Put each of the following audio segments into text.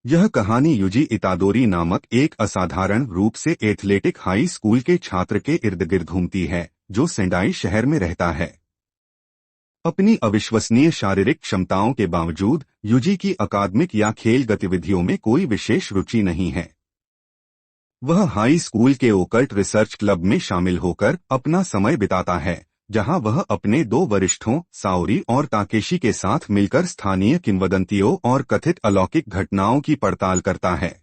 यह कहानी युजी इतादोरी नामक एक असाधारण रूप से एथलेटिक हाई स्कूल के छात्र के इर्द गिर्द घूमती है, जो सेंडाई शहर में रहता है। अपनी अविश्वसनीय शारीरिक क्षमताओं के बावजूद युजी की अकादमिक या खेल गतिविधियों में कोई विशेष रुचि नहीं है। वह हाई स्कूल के ओकल्ट रिसर्च क्लब में शामिल होकर अपना समय बिताता है, जहां वह अपने दो वरिष्ठों साओरी और ताकेशी के साथ मिलकर स्थानीय किंवदंतियों और कथित अलौकिक घटनाओं की पड़ताल करता है।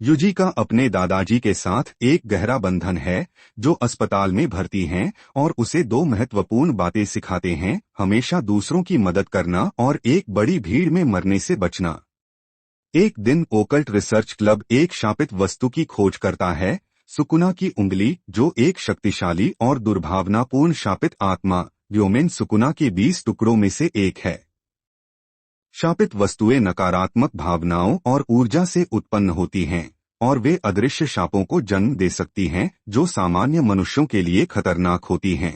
युजी का अपने दादाजी के साथ एक गहरा बंधन है, जो अस्पताल में भर्ती हैं और उसे दो महत्वपूर्ण बातें सिखाते हैं: हमेशा दूसरों की मदद करना और एक बड़ी भीड़ में मरने से बचना। एक दिन ओकल्ट रिसर्च क्लब एक शापित वस्तु की खोज करता है, सुकुना की उंगली, जो एक शक्तिशाली और दुर्भावनापूर्ण शापित आत्मा व्योमेन सुकुना के 20 टुकड़ों में से एक है। शापित वस्तुएं नकारात्मक भावनाओं और ऊर्जा से उत्पन्न होती हैं और वे अदृश्य शापों को जन्म दे सकती हैं, जो सामान्य मनुष्यों के लिए खतरनाक होती हैं।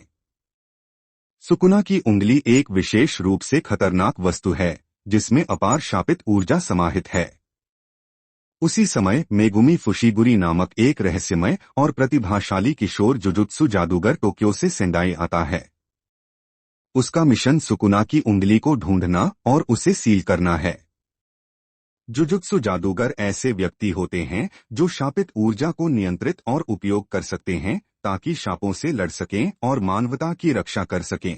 सुकुना की उंगली एक विशेष रूप से खतरनाक वस्तु है, जिसमें अपार शापित ऊर्जा समाहित है। उसी समय मेगुमी फुशिगुरी नामक एक रहस्यमय और प्रतिभाशाली किशोर जुजुत्सु जादूगर टोक्यो से सेंडाई आता है। उसका मिशन सुकुना की उंगली को ढूंढना और उसे सील करना है। जुजुत्सु जादूगर ऐसे व्यक्ति होते हैं जो शापित ऊर्जा को नियंत्रित और उपयोग कर सकते हैं, ताकि शापों से लड़ सकें और मानवता की रक्षा कर सकें।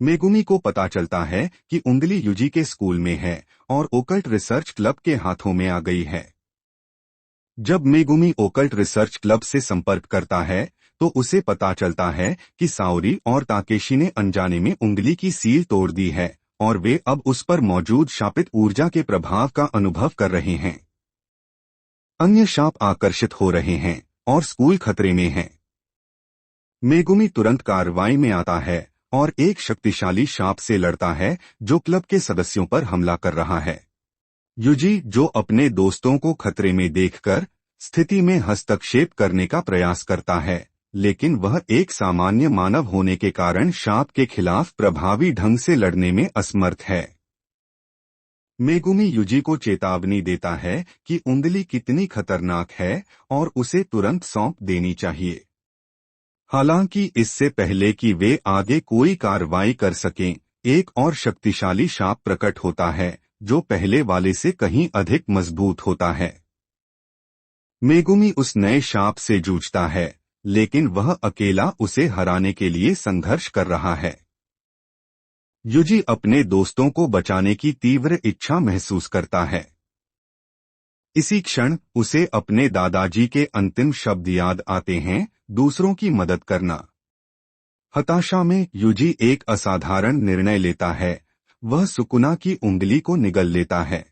मेगुमी को पता चलता है कि उंगली युजी के स्कूल में है और ओकल्ट रिसर्च क्लब के हाथों में आ गई है। जब मेगुमी ओकल्ट रिसर्च क्लब से संपर्क करता है, तो उसे पता चलता है कि साओरी और ताकेशी ने अनजाने में उंगली की सील तोड़ दी है और वे अब उस पर मौजूद शापित ऊर्जा के प्रभाव का अनुभव कर रहे हैं। अन्य शाप आकर्षित हो रहे हैं और स्कूल खतरे में है। मेगुमी तुरंत कार्रवाई में आता है और एक शक्तिशाली शाप से लड़ता है, जो क्लब के सदस्यों पर हमला कर रहा है। युजी, जो अपने दोस्तों को खतरे में देखकर स्थिति में हस्तक्षेप करने का प्रयास करता है, लेकिन वह एक सामान्य मानव होने के कारण शाप के खिलाफ प्रभावी ढंग से लड़ने में असमर्थ है। मेगुमी युजी को चेतावनी देता है कि उंगली कितनी खतरनाक है और उसे तुरंत सौंप देनी चाहिए। हालांकि इससे पहले कि वे आगे कोई कार्रवाई कर सकें, एक और शक्तिशाली शाप प्रकट होता है, जो पहले वाले से कहीं अधिक मजबूत होता है। मेगुमी उस नए शाप से जूझता है, लेकिन वह अकेला उसे हराने के लिए संघर्ष कर रहा है। युजी अपने दोस्तों को बचाने की तीव्र इच्छा महसूस करता है। इसी क्षण उसे अपने दादाजी के अंतिम शब्द याद आते हैं: दूसरों की मदद करना। हताशा में युजी एक असाधारण निर्णय लेता है, वह सुकुना की उंगली को निगल लेता है।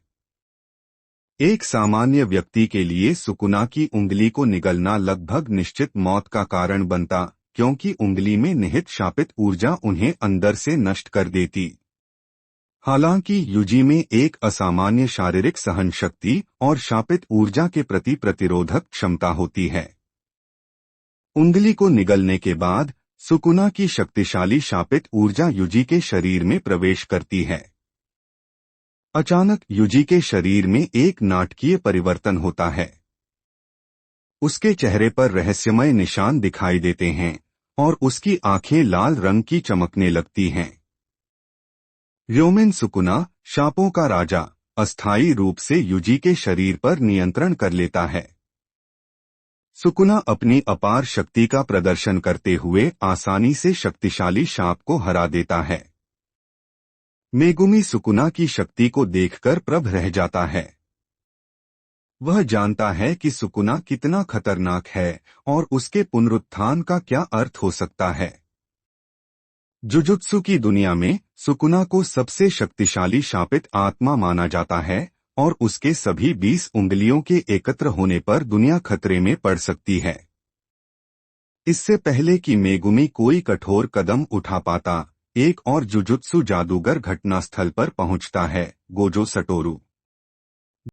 एक सामान्य व्यक्ति के लिए सुकुना की उंगली को निगलना लगभग निश्चित मौत का कारण बनता, क्योंकि उंगली में निहित शापित ऊर्जा उन्हें अंदर से नष्ट कर देती। हालांकि युजी में एक असामान्य शारीरिक सहन शक्ति और शापित ऊर्जा के प्रति प्रतिरोधक क्षमता होती है। उंगली को निगलने के बाद सुकुना की शक्तिशाली शापित ऊर्जा युजी के शरीर में प्रवेश करती है। अचानक युजी के शरीर में एक नाटकीय परिवर्तन होता है। उसके चेहरे पर रहस्यमय निशान दिखाई देते हैं और उसकी आंखें लाल रंग की चमकने लगती हैं। व्योमेन सुकुना, शापों का राजा, अस्थायी रूप से युजी के शरीर पर नियंत्रण कर लेता है। सुकुना अपनी अपार शक्ति का प्रदर्शन करते हुए आसानी से शक्तिशाली शाप को हरा देता है। मेगुमी सुकुना की शक्ति को देखकर प्रभ रह जाता है। वह जानता है कि सुकुना कितना खतरनाक है और उसके पुनरुत्थान का क्या अर्थ हो सकता है। जुजुत्सु की दुनिया में सुकुना को सबसे शक्तिशाली शापित आत्मा माना जाता है और उसके सभी 20 उंगलियों के एकत्र होने पर दुनिया खतरे में पड़ सकती है। इससे पहले कि मेगुमी कोई कठोर कदम उठा पाता, एक और जुजुत्सु जादूगर घटनास्थल पर पहुंचता है, गोजो सटोरू।